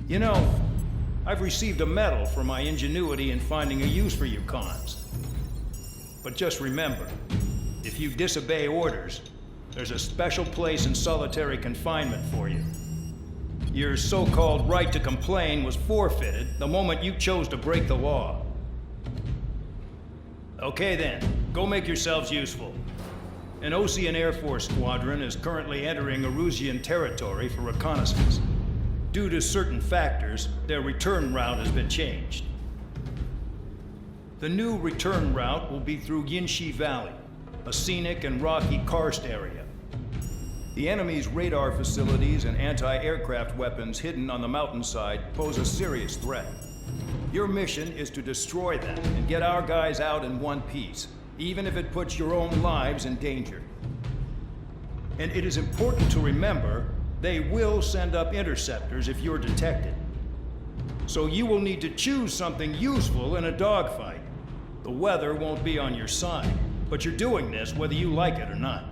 You know, I've received a medal for my ingenuity in finding a use for you cons. But just remember, if you disobey orders, there's a special place in solitary confinement for you. Your so-called right to complain was forfeited the moment you chose to break the law. Okay then, go make yourselves useful. An Osean Air Force squadron is currently entering Erusian territory for reconnaissance. Due to certain factors, their return route has been changed. The new return route will be through Yinshi Valley, a scenic and rocky karst area. The enemy's radar facilities and anti-aircraft weapons hidden on the mountainside pose a serious threat. Your mission is to destroy them and get our guys out in one piece, even if it puts your own lives in danger. And it is important to remember, they will send up interceptors if you're detected. So you will need to choose something useful in a dogfight. The weather won't be on your side, but you're doing this whether you like it or not.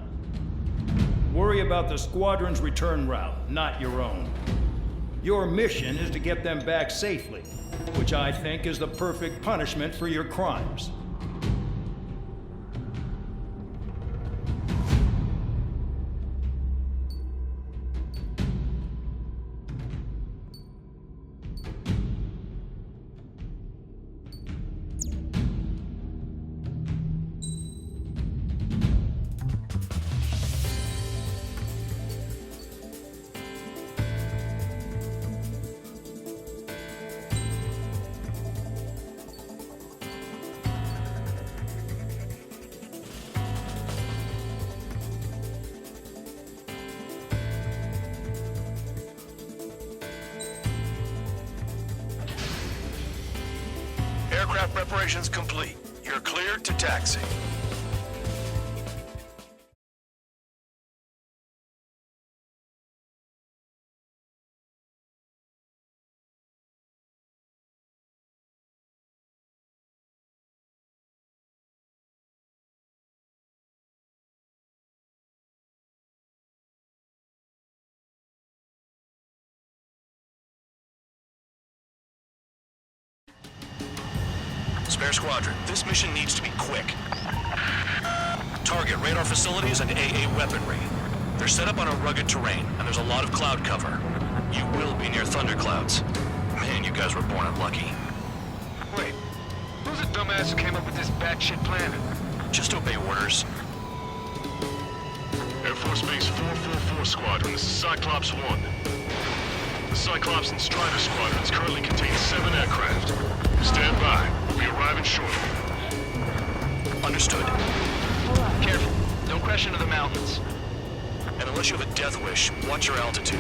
Worry about the squadron's return route, not your own. Your mission is to get them back safely, which I think is the perfect punishment for your crimes. Aircraft preparations complete. You're cleared to taxi. Spare Squadron, this mission needs to be quick. Target radar facilities and AA weaponry. They're set up on a rugged terrain, and there's a lot of cloud cover. You will be near thunderclouds. Man, you guys were born unlucky. Wait, who's the dumbass who came up with this batshit plan? Just obey orders. Air Force Base 444 Squadron, this is Cyclops 1. The Cyclops and Strider Squadrons currently contain 7 aircraft. Stand by. We'll be arriving shortly. Understood. Careful, don't crash into the mountains. And unless you have a death wish, watch your altitude.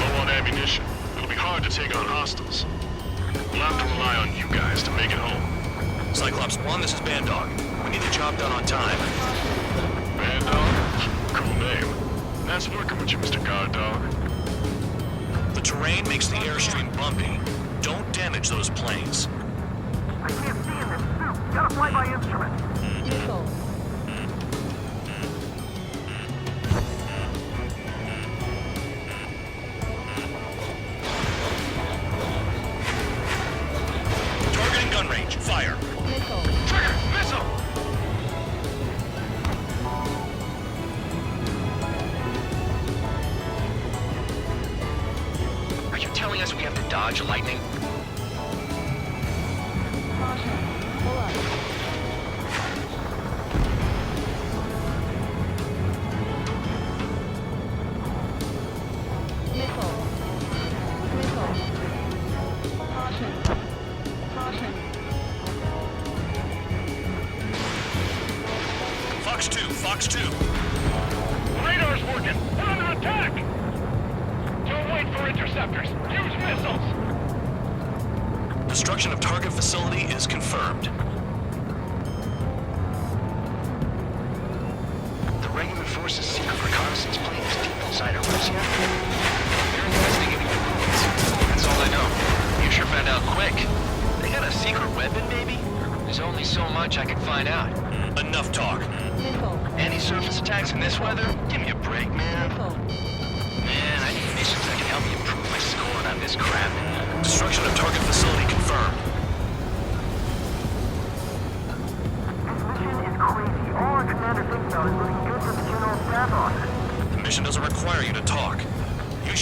Low on ammunition. It'll be hard to take on hostiles. We'll have to rely on you guys to make it home. Cyclops 1, this is Bandog. We need the job done on time. Bandog? Cool name. Nice working with you, Mr. Guard Dog. The terrain makes the airstream bumpy. Don't damage those planes. I can't see in this suit. Gotta fly by instrument. Missile. Targeting gun range. Fire. Missile. Trigger! Missile! Are you telling us we have to dodge lightning? Caution. Pull up. Missile. Missile. Caution. Caution. Fox 2, Fox 2. Radar's working! We're under attack! Don't wait for interceptors! Use missiles! Destruction of target facility is confirmed. The regular force's secret reconnaissance plane is deep inside Erusia. They're investigating the ruins. That's all I know. You sure found out quick. They got a secret weapon, baby? There's only so much I can find out. Enough talk. Missile. Anti-surface attacks in this weather? Give me a break, man. Missile. Man, I need missions that can help me improve my score.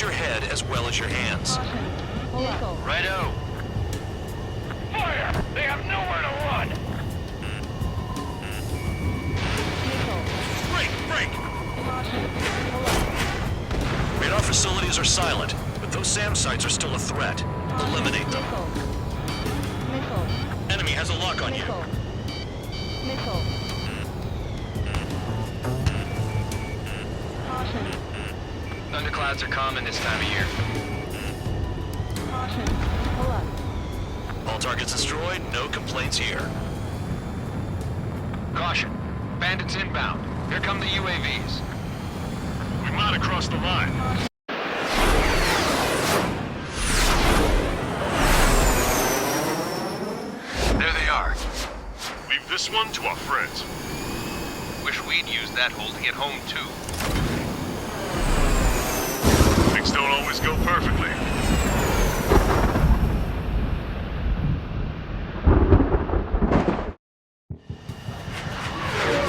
your head as well as your hands. Caution. Vehicle. Righto. Fire! They have nowhere to run! Vehicle. Break! Break! Caution. Pull up. Radar facilities are silent, but those SAM sites are still a threat. Eliminate them. Missile. Missile. Enemy has a lock on you. Missile. Missile. Caution. Thunderclouds are common this time of year. Caution. Pull up. All targets destroyed, no complaints here. Caution. Bandits inbound. Here come the UAVs. We might have crossed the line. There they are. Leave this one to our friends. Wish we'd used that hole to get home, too. Things don't always go perfectly.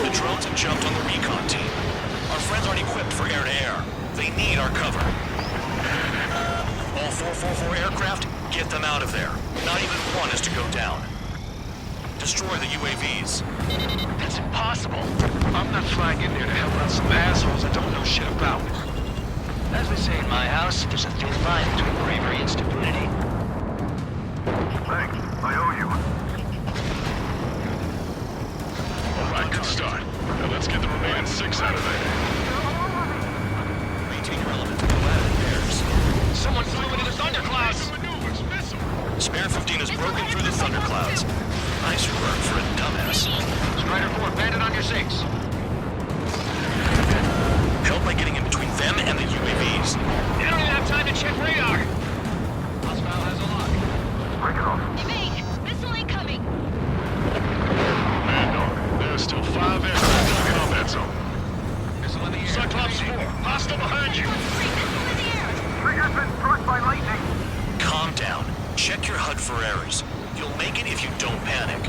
The drones have jumped on the recon team. Our friends aren't equipped for air-to-air. They need our cover. All 444 aircraft, get them out of there. Not even one is to go down. Destroy the UAVs. That's impossible. I'm not flying in there to help out some assholes I don't know shit about. As they say in my house, there's a thin line between bravery and stupidity. Thanks. I owe you. All right, good start. Now let's get the remaining 6 out of there. Maintain your element to go at it in pairs. Someone flew into the thunderclouds! Maneuvers, missile. Spare 15 has broken through the thunderclouds. Nice work for a dumbass. Strider 4, bandit on your 6. Help by getting in between them and the UAVs. You don't even have time to check radar! Hostile has a lock. Break it off. Evade! Missile incoming! Man, dog. There's still 5 aircraft in the combat zone. Missile in the air. Cyclops 4, hostile behind you. Trigger's been struck by lightning. Calm down. Check your HUD for errors. You'll make it if you don't panic.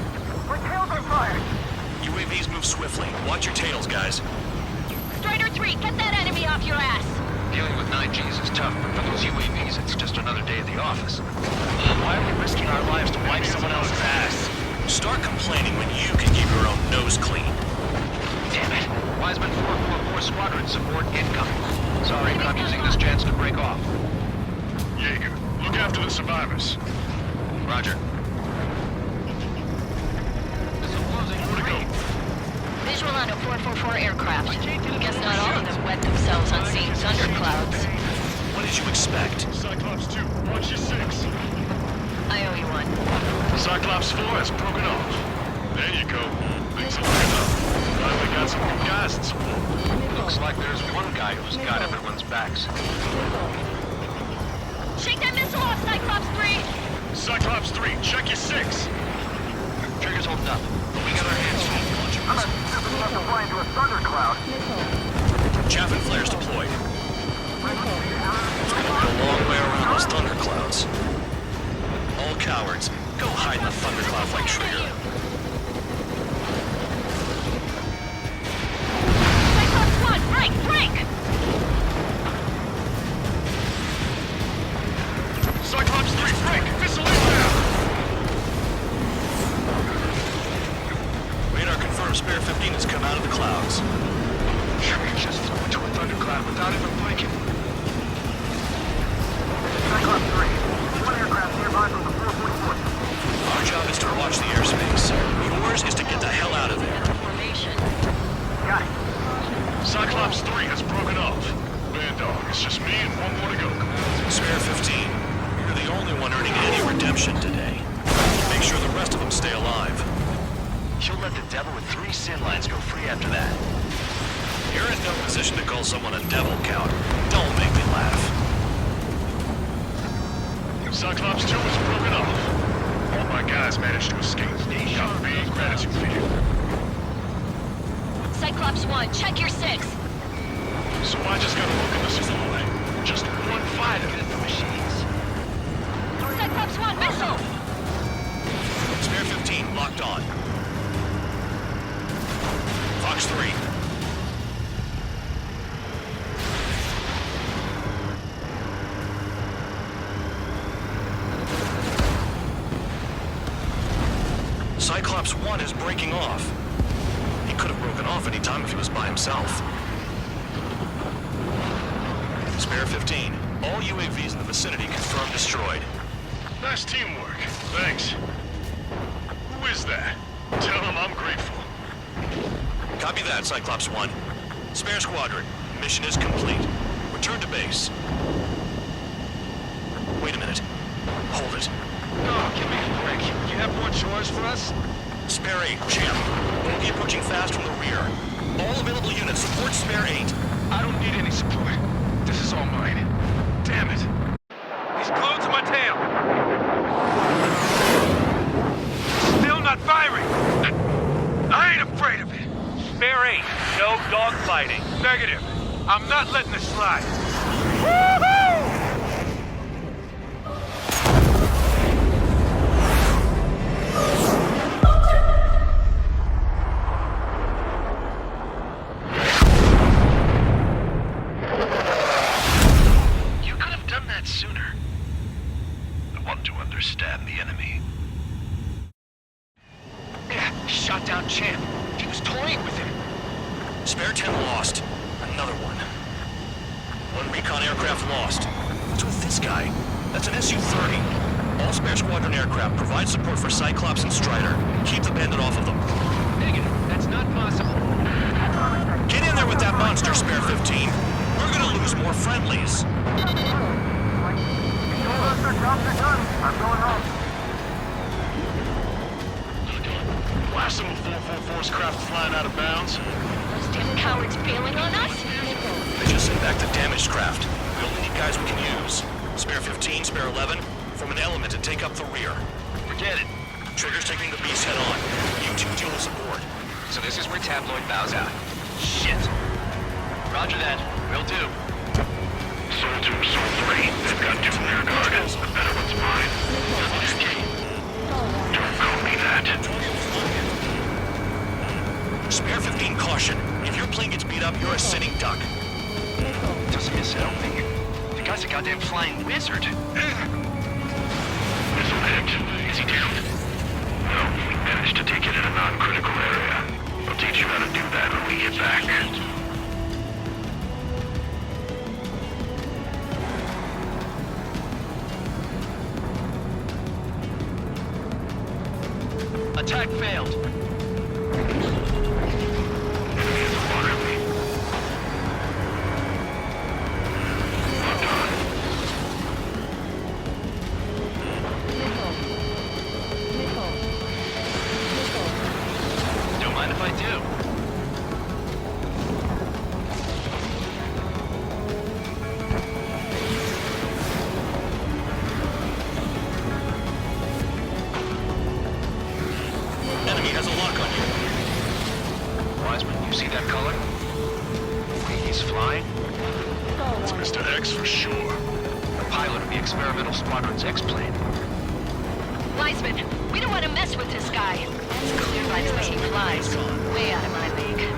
My tails are fired. UAVs move swiftly. Watch your tails, guys. Strider 3, get that enemy off your ass! Dealing with 9Gs is tough, but for those UAVs, it's just another day at the office. Why are we risking our lives to wipe someone else's ass? Start complaining when you can keep your own nose clean. Damn it. Wiseman 444 Squadron support incoming. Sorry, but I'm using this chance to break off. Jaeger, look after the survivors. Roger. Missile closing. Where to go? Visual on a 444 aircraft. Guess not all of them wet themselves on seeing thunderclouds. What did you expect? Cyclops 2, watch your 6. I owe you one. Cyclops 4 has broken off. There you go. Things are looking up. Finally got some good guys in support. Looks like there's one guy who's got everyone's backs. Shake that missile off, Cyclops 3! Cyclops 3, check your 6. Trigger's holding up. We got our hands full. I'm not stupid enough to fly into a thundercloud. Missile. Chaffin flares deployed. It's gonna be a long way around those thunderclouds. All cowards, go hide in the thundercloud like Trigger. Cyclops 1, break! Break! Cyclops 3, break! Missile inbound! Radar confirms Spare 15 has come out of the clouds. Trigger just flew into a thundercloud without even blinking. Cyclops 3. One aircraft nearby from the 444. Our job is to watch the airspace. Yours is to get the hell out of there. Formation. Got it. Cyclops 3 has broken off. Man, dog, it's just me and one more to go. Spare 15, you're the only one earning any redemption today. Make sure the rest of them stay alive. You'll let the devil with 3 sin lines go free after that. You're in no position to call someone a devil, Count. Don't make me laugh. Cyclops 2 has broken off. All my guys managed to escape. Got big gratitude for you. Cyclops 1, check your 6! So I just gotta look in the sky. Just one fighter in the machines. Cyclops 1, missile! Spare 15, locked on. Fox 3. Cyclops 1 is breaking off. He could have broken off any time if he was by himself. Spare 15. All UAVs in the vicinity confirmed destroyed. Nice teamwork. Thanks. Who is that? Tell him I'm grateful. Copy that, Cyclops 1. Spare Squadron, mission is complete. Return to base. Wait a minute. Hold it. Oh, give me a break. You have more chores for us? Spare 8, Champ. Bogey approaching fast from the rear. All available units support Spare 8. I don't need any support. This is all mine. Damn it. He's glued to my tail. Still not firing. I ain't afraid of it. Spare 8. No dogfighting. Negative. I'm not letting this slide. Woohoo! You could have done that sooner. I want to understand the enemy. Yeah, shot down Champ. He was toying with him. Spare 10 lost. Another one. One recon aircraft lost. What's with this guy? That's an Su-30. All Spare Squadron aircraft provide support for Cyclops and Strider. Keep the Bandit off of them. Negative. That's not possible. Get in there with that monster, Spare 15. We're gonna lose more friendlies. I'm going home. Blast them with 444's craft flying out of bounds. Those damn cowards bailing on us? They just sent back the damaged craft. We only need guys we can use. Spare 15, Spare 11, form an element to take up the rear. Forget it. Trigger's taking the beast head on. You two deal with support. So this is where Tabloid bows out. Shit. Roger that. Will do. Soul 2, Soul 3. They've got 2 rear guards. The better one's mine. Don't call me that. Spare 15, caution. If your plane gets beat up, you're a sitting duck. Doesn't miss helping. The guy's a goddamn flying wizard. Missile hit. Is he down? No, we managed to take it in a non-critical area. I'll teach you how to do that when we get back. Attack failed. Enemy is water me. Locked on. Don't mind if I do. Enemy has a lock on you. Wiseman, you see that color? He's flying? It's Mr. X for sure. The pilot of the experimental squadron's X-plane. Wiseman, we don't want to mess with this guy. It's clear by the way he flies. Way out of my league.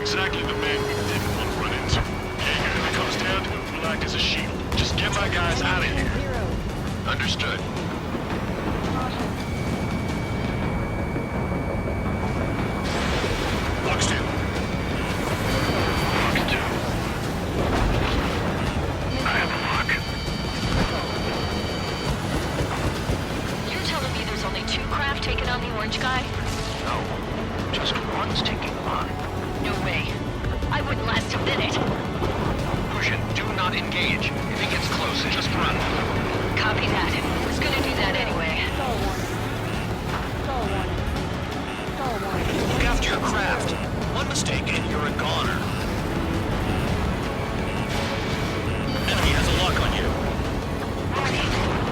Exactly the man we didn't want to run into. Jaeger, if it comes down to it, we'll act as a shield. Just get my guys out of here. Understood. Box 2. Lock 2. I have a lock. You're telling me there's only 2 craft taking on the orange guy? No, just one's taking on. No way. I wouldn't last a minute. Cushion, do not engage. If he gets close, just run. Copy that. Was gonna do that anyway. Look after your craft. One mistake and you're a goner. Enemy has a lock on you.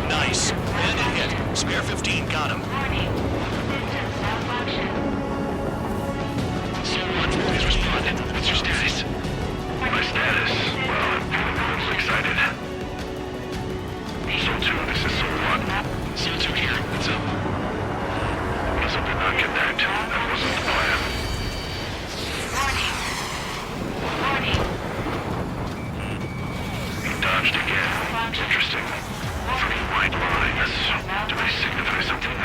Nice. Bandit hit. Spare 15 got him. Please respond. What's your status? My status? Well, I'm feeling a little excited. Soul 2, this is Soul 1. Soul 2 here. What's up? Missile did not connect. That wasn't the plan. He dodged again. Interesting. 3 white lines. Do they signify something?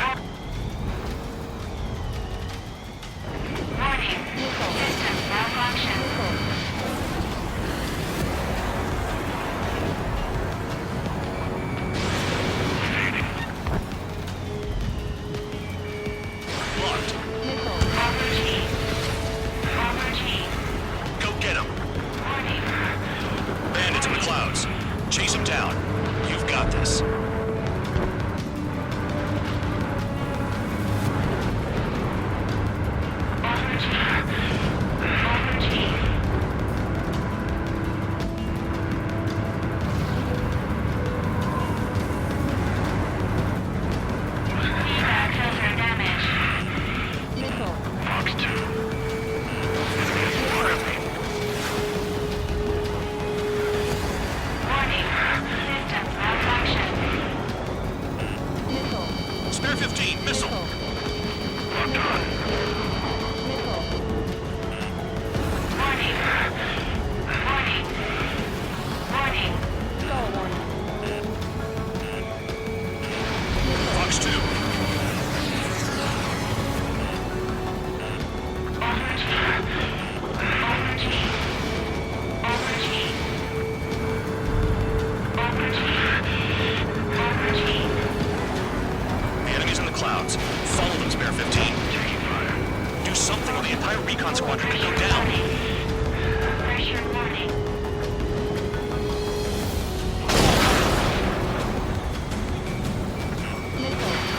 Locked. Go get him. Bandits in the clouds. Chase him down. You've got this. Fox 2. Spare 15, missile. Locked on. Fox 2. The enemy's in the clouds. Follow them, Spare 15. Do something or the entire recon squadron could go down.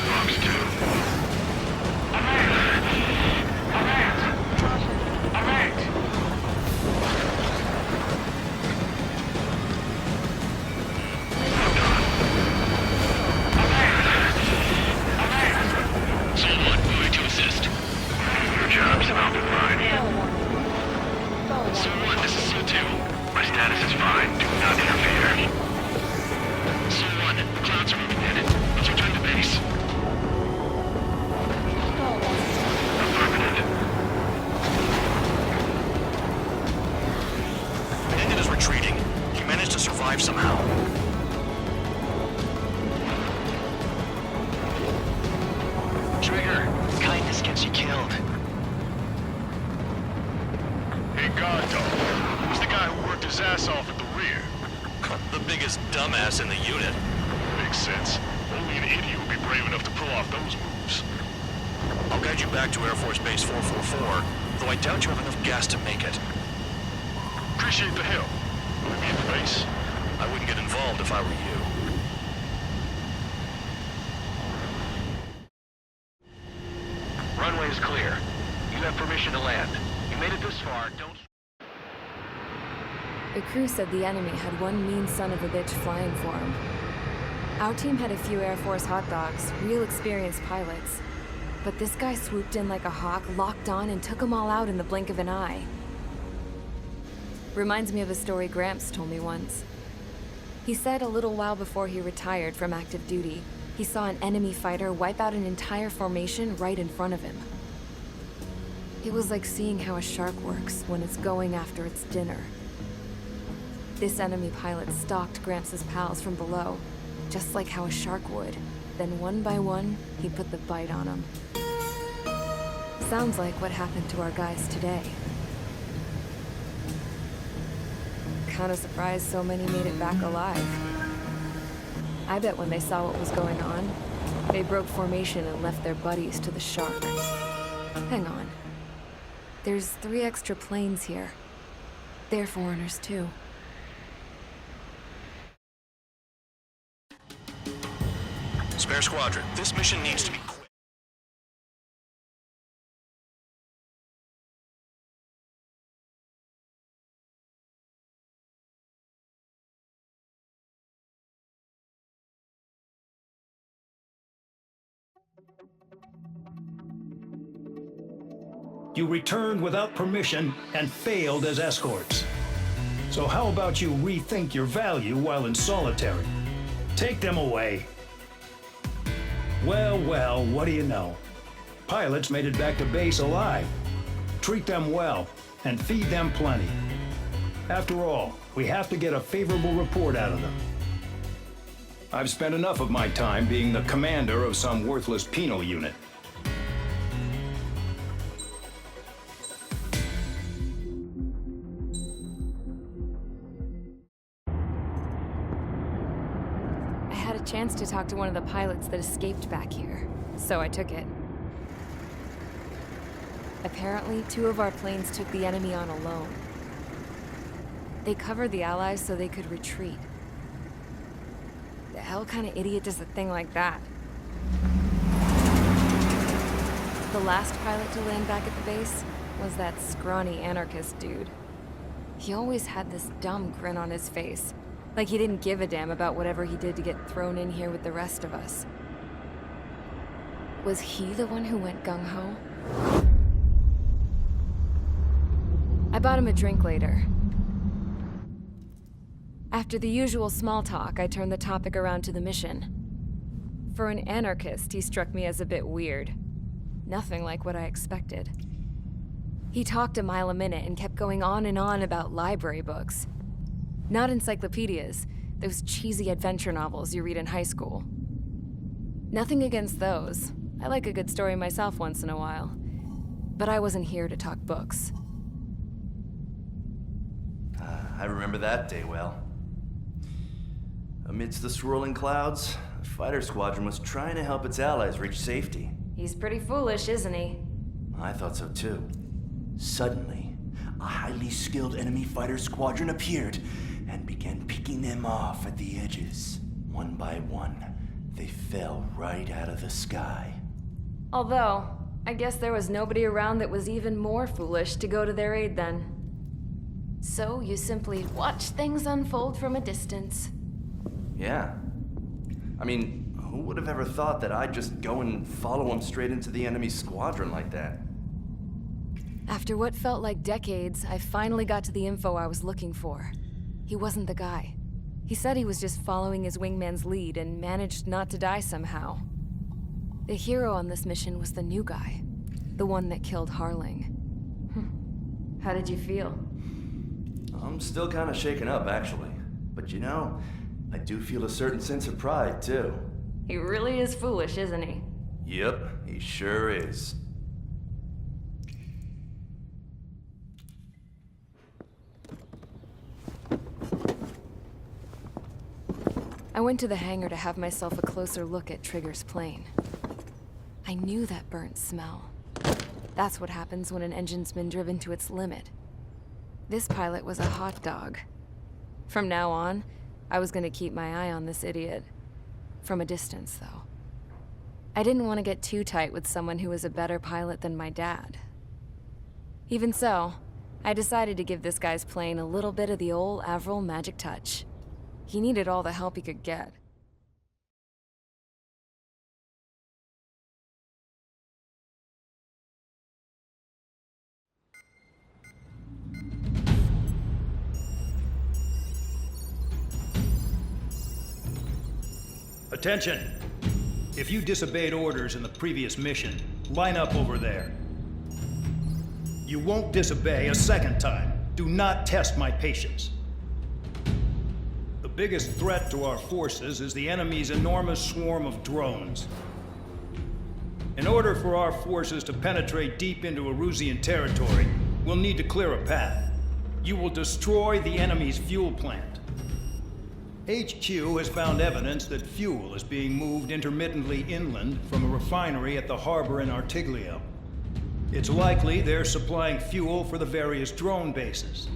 Fox 2. Someone moving to assist. Your job's about to fine. Someone, this is Su-2. My status is fine. Do not interfere. Su-1, the clouds are moving in. Let's return to base. Affirmative. Bandit is retreating. He managed to survive somehow. Trigger, kindness gets you killed. Hey, guard dog. Who's the guy who worked his ass off at the rear? The biggest dumbass in the unit. Makes sense. Only an idiot would be brave enough to pull off those moves. I'll guide you back to Air Force Base 444, though I doubt you have enough gas to make it. Appreciate the help. Meet me at the base. I wouldn't get involved if I were you. Runway is clear. You have permission to land. You made it this far, don't... The crew said the enemy had one mean son of a bitch flying for him. Our team had a few Air Force hot dogs, real experienced pilots. But this guy swooped in like a hawk, locked on, and took them all out in the blink of an eye. Reminds me of a story Gramps told me once. He said a little while before he retired from active duty, he saw an enemy fighter wipe out an entire formation right in front of him. It was like seeing how a shark works when it's going after its dinner. This enemy pilot stalked Gramps' pals from below, just like how a shark would. Then one by one, he put the bite on them. Sounds like what happened to our guys today. Kinda surprised so many made it back alive. I bet when they saw what was going on, they broke formation and left their buddies to the shark. Hang on. There's 3 extra planes here. They're foreigners too. Spare Squadron, this mission needs to be quick. You returned without permission and failed as escorts. So how about you rethink your value while in solitary? Take them away. Well, well, what do you know? Pilots made it back to base alive. Treat them well and feed them plenty. After all, we have to get a favorable report out of them. I've spent enough of my time being the commander of some worthless penal unit. I had a chance to talk to one of the pilots that escaped back here, so I took it. Apparently, 2 of our planes took the enemy on alone. They covered the Allies so they could retreat. The hell kind of idiot does a thing like that? The last pilot to land back at the base was that scrawny anarchist dude. He always had this dumb grin on his face, like he didn't give a damn about whatever he did to get thrown in here with the rest of us. Was he the one who went gung-ho? I bought him a drink later. After the usual small talk, I turned the topic around to the mission. For an anarchist, he struck me as a bit weird. Nothing like what I expected. He talked a mile a minute and kept going on and on about library books. Not encyclopedias, those cheesy adventure novels you read in high school. Nothing against those. I like a good story myself once in a while. But I wasn't here to talk books. I remember that day well. Amidst the swirling clouds, a fighter squadron was trying to help its allies reach safety. He's pretty foolish, isn't he? I thought so too. Suddenly, a highly skilled enemy fighter squadron appeared and began picking them off at the edges. One by one, they fell right out of the sky. Although, I guess there was nobody around that was even more foolish to go to their aid then. So you simply watch things unfold from a distance. Yeah. I mean, who would have ever thought that I'd just go and follow him straight into the enemy squadron like that? After what felt like decades, I finally got to the info I was looking for. He wasn't the guy. He said he was just following his wingman's lead and managed not to die somehow. The hero on this mission was the new guy. The one that killed Harling. How did you feel? I'm still kind of shaken up, actually. But you know, I do feel a certain sense of pride, too. He really is foolish, isn't he? Yep, he sure is. I went to the hangar to have myself a closer look at Trigger's plane. I knew that burnt smell. That's what happens when an engine's been driven to its limit. This pilot was a hot dog. From now on, I was gonna keep my eye on this idiot. From a distance, though. I didn't want to get too tight with someone who was a better pilot than my dad. Even so, I decided to give this guy's plane a little bit of the old Avril magic touch. He needed all the help he could get. Attention! If you disobeyed orders in the previous mission, line up over there. You won't disobey a second time. Do not test my patience. The biggest threat to our forces is the enemy's enormous swarm of drones. In order for our forces to penetrate deep into Erusian territory, we'll need to clear a path. You will destroy the enemy's fuel plant. HQ has found evidence that fuel is being moved intermittently inland from a refinery at the harbor in Artiglio. It's likely they're supplying fuel for the various drone bases.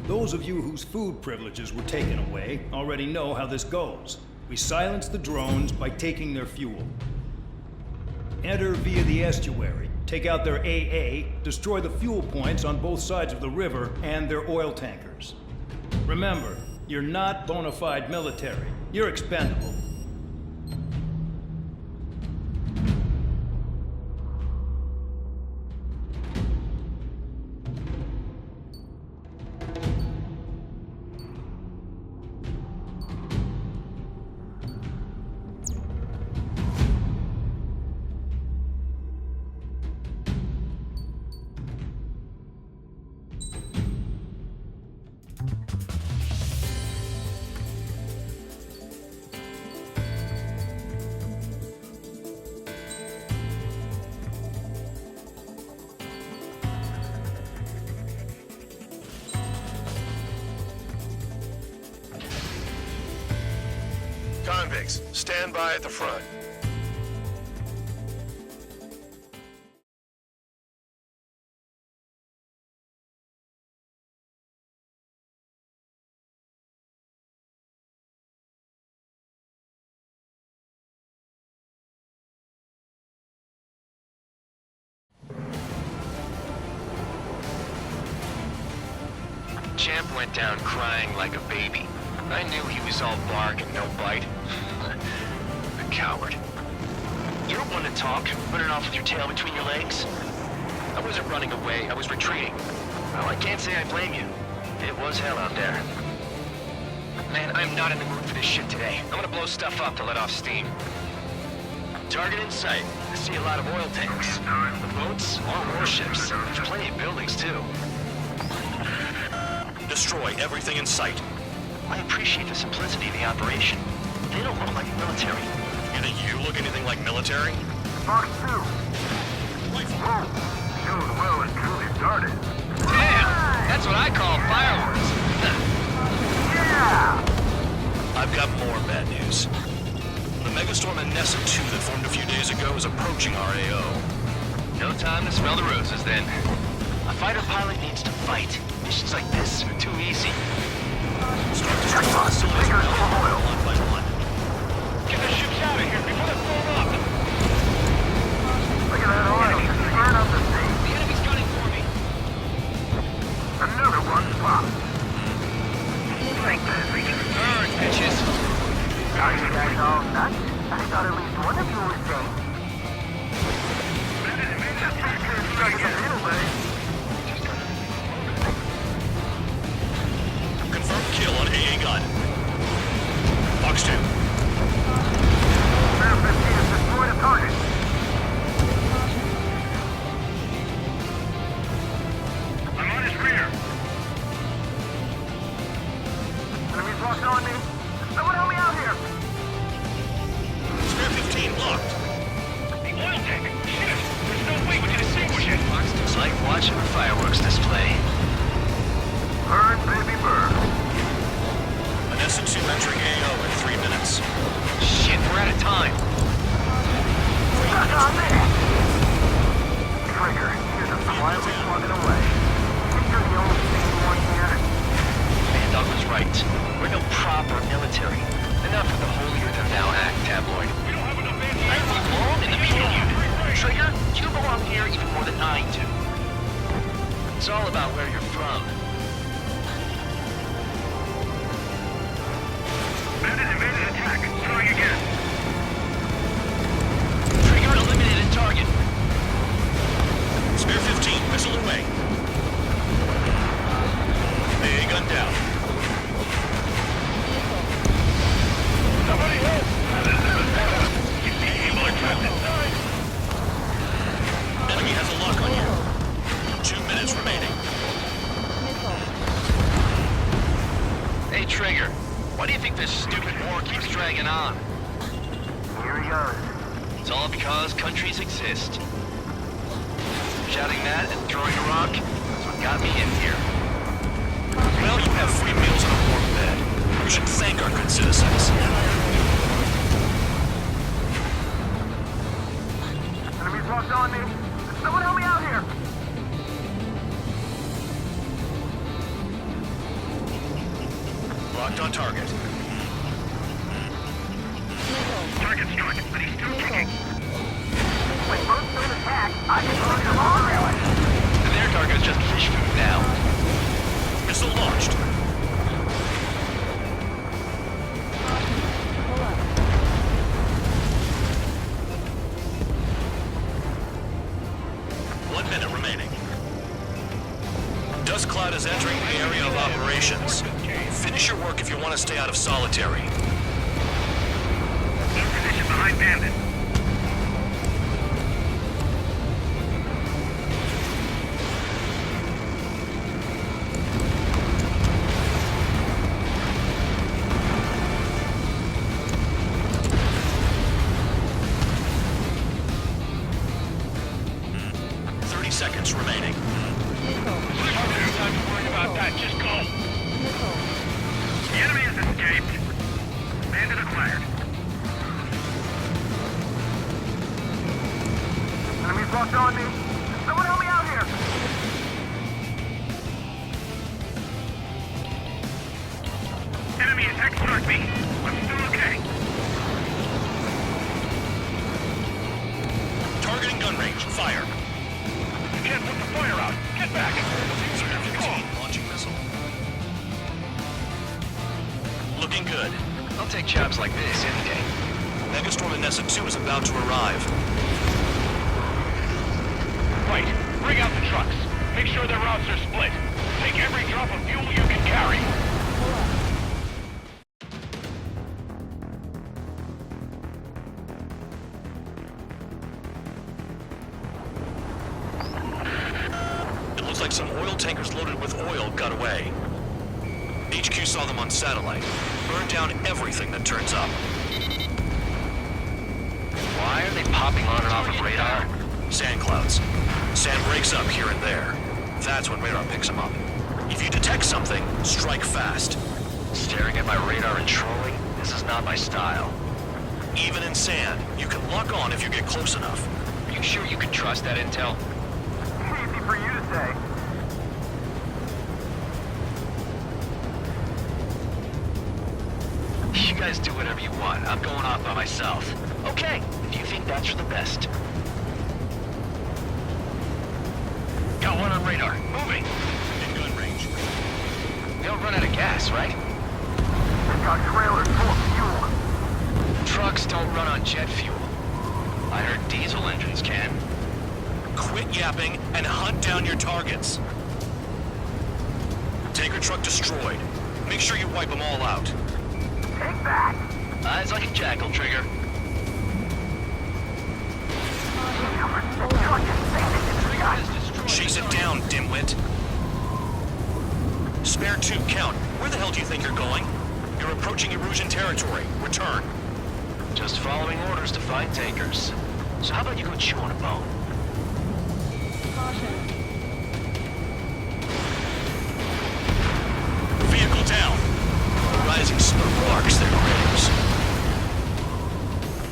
Those of you whose food privileges were taken away already know how this goes. We silence the drones by taking their fuel. Enter via the estuary, take out their AA, destroy the fuel points on both sides of the river and their oil tankers. Remember, you're not bona fide military. You're expendable. Convicts, stand by at the front. Champ went down crying like a baby. I knew he was all bark and no bite. A coward. You don't want to talk, running off with your tail between your legs? I wasn't running away, I was retreating. Well, I can't say I blame you. It was hell out there. Man, I'm not in the mood for this shit today. I'm gonna blow stuff up to let off steam. Target in sight. I see a lot of oil tanks. The boats, all warships. There's plenty of buildings, too. Destroy everything in sight. I appreciate the simplicity of the operation. They don't look like military. You think you look anything like military? Fox 2. Whoa. Doing well and truly started. Damn! That's what I call fireworks. Yeah! I've got more bad news. The Megastorm and Nessa 2 that formed a few days ago is approaching our AO. No time to smell the roses, then. A fighter pilot needs to fight. Missions like this are too easy. Start destroying facilities one by one. Get the ships out of here before they're blown up! Look at that oil. It's burn up the sea. The enemy's gunning for me! Another one popped. Burn, bitches! Are you guys all nuts? I thought at least one of you was safe. Stuck in the middle, buddy. Confirmed kill on AA gun. Fox 2. Bear 15 has destroyed a target. I'm on his rear. Enemies walking on me. Someone help me out here. Spare 15 blocked. The oil tank! Shit! There's no way we can extinguish it! Fox 2's like watching a fireworks display. Burn, baby, burn. An S2 entering AO in 3 minutes. Shit, we're out of time. Stuck on me. Trigger, here's a quietly plugging away. Think you're the only sane one here? Man, Doug was right. We're no proper military. Enough of the holier-than-thou act, tabloid. We don't have enough I belong in the milieu. Trigger, you belong here even more than I do. It's all about where you're from. Evaded attack. Trying again. Trigger eliminated target. Spare 15, missile away. AA gun down. Somebody help! People are trapped inside. Enemy has a lock on you. 2 minutes remaining. Hey, Trigger. Why do you think this stupid war keeps dragging on? Here he goes. It's all because countries exist. Shouting that and throwing a rock is what got me in here. Well, you have free meals and a warm bed. You should thank our good citizens. Enemies locked on me. Someone help me out here. Locked on target. Target struck, but he's still kicking. When both don't attack, I can push them all really. And their target is just fish food now. Missile launched. One minute remaining. Dust cloud is entering the area of operations. Finish your work if you want to stay out of solitary. In position behind Bandit. Seconds remaining. Time to worry about that. Just go. The enemy has escaped. Bandit acquired. Enemies locked on me. Someone help me out here. Enemy attack struck me. I'm still okay. Targeting gun range. Fire. You can't put the fire out. Get back. Launching missile. Looking good. I'll take jobs like this any day. Megastorm and Nessa 2 is about to arrive. Right. Bring out the trucks. Make sure their routes are split. Take every drop of fuel you can carry. It looks like some oil tankers loaded with oil got away. HQ saw them on satellite. Burned down everything that turns up. Why are they popping on and off of radar? Sand clouds. Sand breaks up here and there. That's when radar picks them up. If you detect something, strike fast. Staring at my radar and trolling? This is not my style. Even in sand, you can lock on if you get close enough. Are you sure you can trust that intel? Easy for you to say. You guys do whatever you want. I'm going off by myself. Okay, if you think that's for the best. Got one on radar. Moving. In gun range. We don't run out of gas, right? They've got trailers full of fuel. Trucks don't run on jet fuel. I heard diesel engines can. Quit yapping and hunt down your targets. Tanker truck destroyed. Make sure you wipe them all out. Take that. Eyes like a jackal, Trigger. Chase it down, dimwit. Spare 2, count. Where the hell do you think you're going? You're approaching Erusian territory. Return. Just following orders to find tankers. So how about you go chew on a bone? Vehicle down. Rising smoke marks their graves.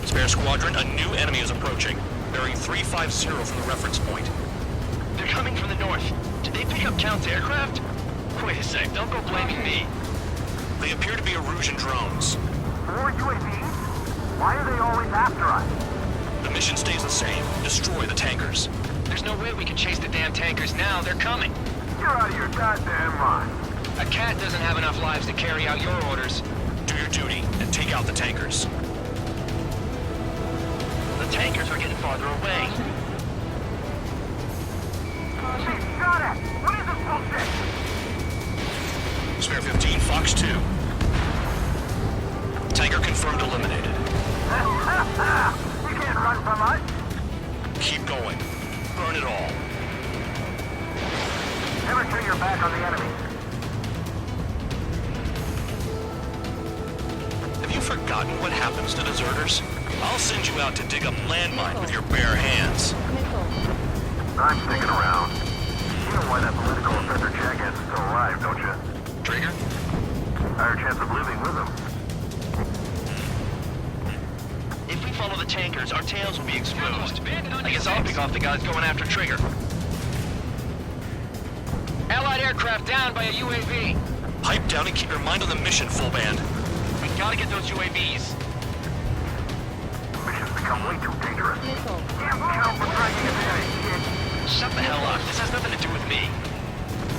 Spare squadron, a new enemy is approaching. Bearing 350 from the reference point. They're coming from the north. Did they pick up Count's aircraft? Wait a sec, don't go blaming me. They appear to be Erusian drones. More UAVs? Why are they always after us? The mission stays the same. Destroy the tankers. There's no way we can chase the damn tankers now. They're coming. You're out of your goddamn mind. A cat doesn't have enough lives to carry out your orders. Do your duty and take out the tankers. The tankers are getting farther away. Shot at! What is this bullshit? Spare 15, Fox 2. Tanker confirmed eliminated. You can't run from us. Keep going. Burn it all. Never turn your back on the enemy. Have you forgotten what happens to deserters? I'll send you out to dig up landmine with your bare hands. I'm sticking around. You know why that political offender jackass is still alive, don't you? Trigger? Higher chance of living with him. If we follow the tankers, our tails will be exposed. I guess I'll pick off the guys going after Trigger. Allied aircraft down by a UAV. Pipe down and keep your mind on the mission, full band. We gotta get those UAVs. The mission's become way too dangerous. Can't count for dragging us in, kid. Shut the hell up. This has nothing to do with me.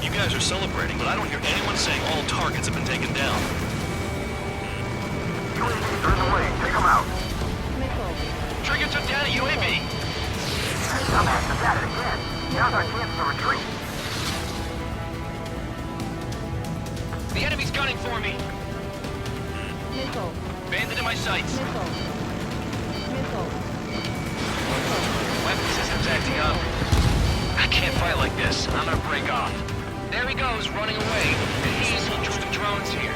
You guys are celebrating, but I don't hear anyone saying all targets have been taken down. UAVs are in the way. Take them out. Trigger took down a UAV. Dumbass is at it again. Now's our chance to retreat. The enemy's gunning for me. Bandit in my sights. Weapon system's acting up. I can't fight like this. I'm gonna break off. There he goes, running away. And he's the drones here.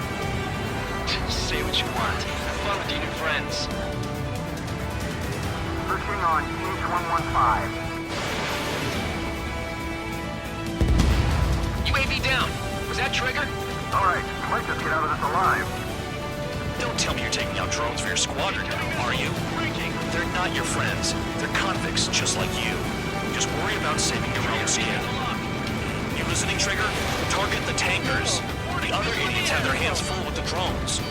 Say what you want. Have fun with your new friends. Pushing on H115. UAV down. Was that Trigger? All right, we might just get out of this alive. Don't tell me you're taking out drones for your squadron, are you? They're not your friends. They're convicts, just like you. Just worry about saving your own skin. You listening, Trigger? Target the tankers. The other idiots have their hands full with the drones.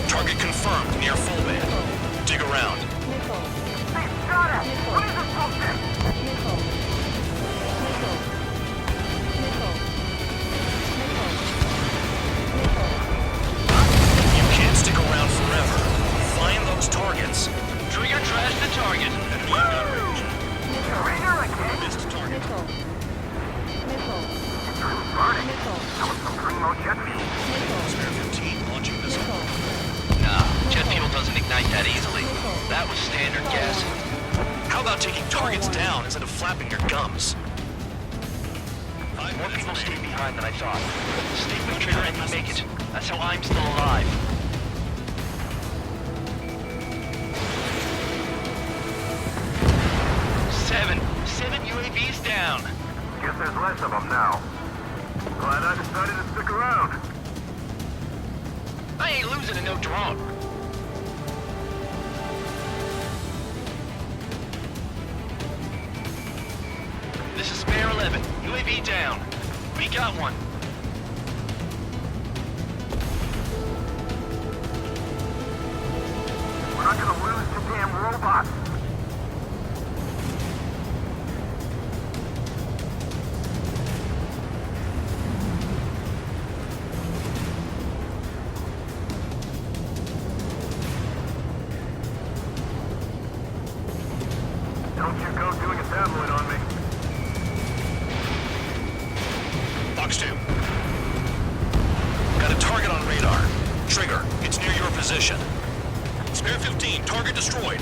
Target confirmed near full band. Dig around. Hey, shot at! What is this bullshit? You can't stick around forever. Find those targets. Trigger trashed the target. Trigger again? Missed target. Burning. That was some primo jet fuel. Spare 15 launching missile. Nah, jet fuel doesn't ignite that easily. That was standard gas. How about taking targets down instead of flapping your gums? More people stayed behind than I thought. Stick with Trigger and you make it. That's how I'm still alive. Seven UAVs down. Guess there's less of them now. Glad I decided to stick around. I ain't losing to no drone. This is Spare 11. UAV down. We got one. We're not gonna lose to damn robots. Don't you go doing a tabloid on me. Fox 2. Got a target on radar. Trigger, it's near your position. Spare 15, target destroyed.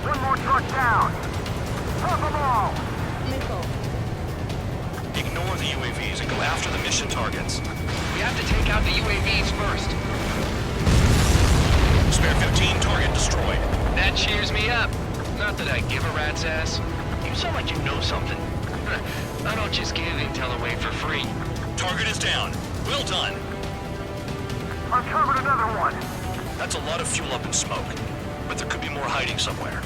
One more truck down. Pop them all. Ignore the UAVs and go after the mission targets. We have to take out the UAVs first. Spare 15, target destroyed. That cheers me up. Not that I give a rat's ass. You sound like you know something. I don't just give intel away for free. Target is down. Well done. Uncovered another one. That's a lot of fuel up in smoke. But there could be more hiding somewhere.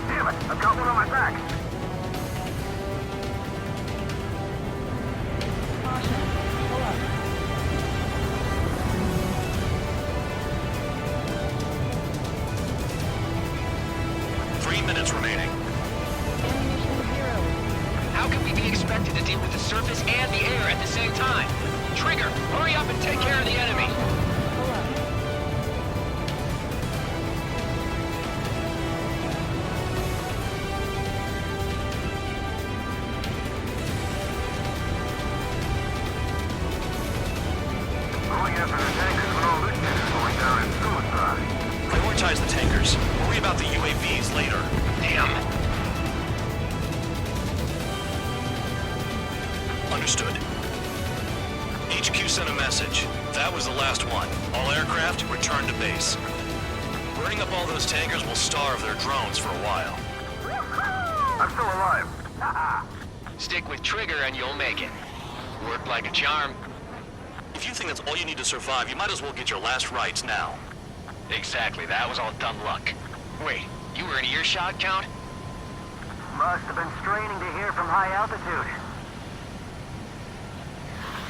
Damn it, I've got one on my back. Pull up. 3 minutes remaining. Ammunition 0. How can we be expected to deal with the surface and the air at the same time? Trigger, hurry up and take care of the enemy. Pull up. Going after the tankers when all this shit is going down in suicide. Prioritize the tankers. Worry about the UAVs later. Damn. Understood. HQ sent a message. That was the last one. All aircraft, return to base. Burning up all those tankers will starve their drones for a while. I'm still alive. Stick with Trigger and you'll make it. Worked like a charm. If you think that's all you need to survive, you might as well get your last rites now. Exactly, that was all dumb luck. Wait, you were in earshot, Count? Must have been straining to hear from high altitude.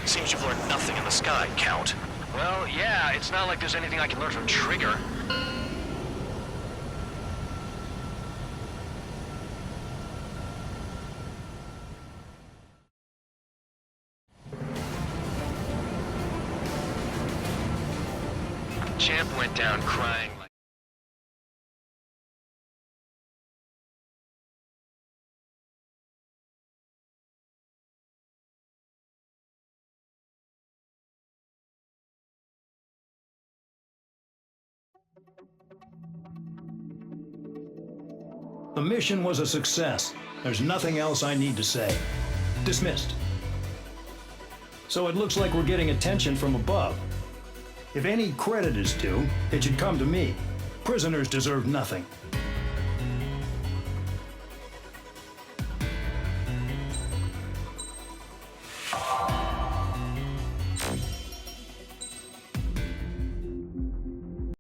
Seems you've learned nothing in the sky, Count. Well, yeah, it's not like there's anything I can learn from Trigger. Champ went down crying like... The mission was a success. There's nothing else I need to say. Dismissed. So it looks like we're getting attention from above. If any credit is due, it should come to me. Prisoners deserve nothing.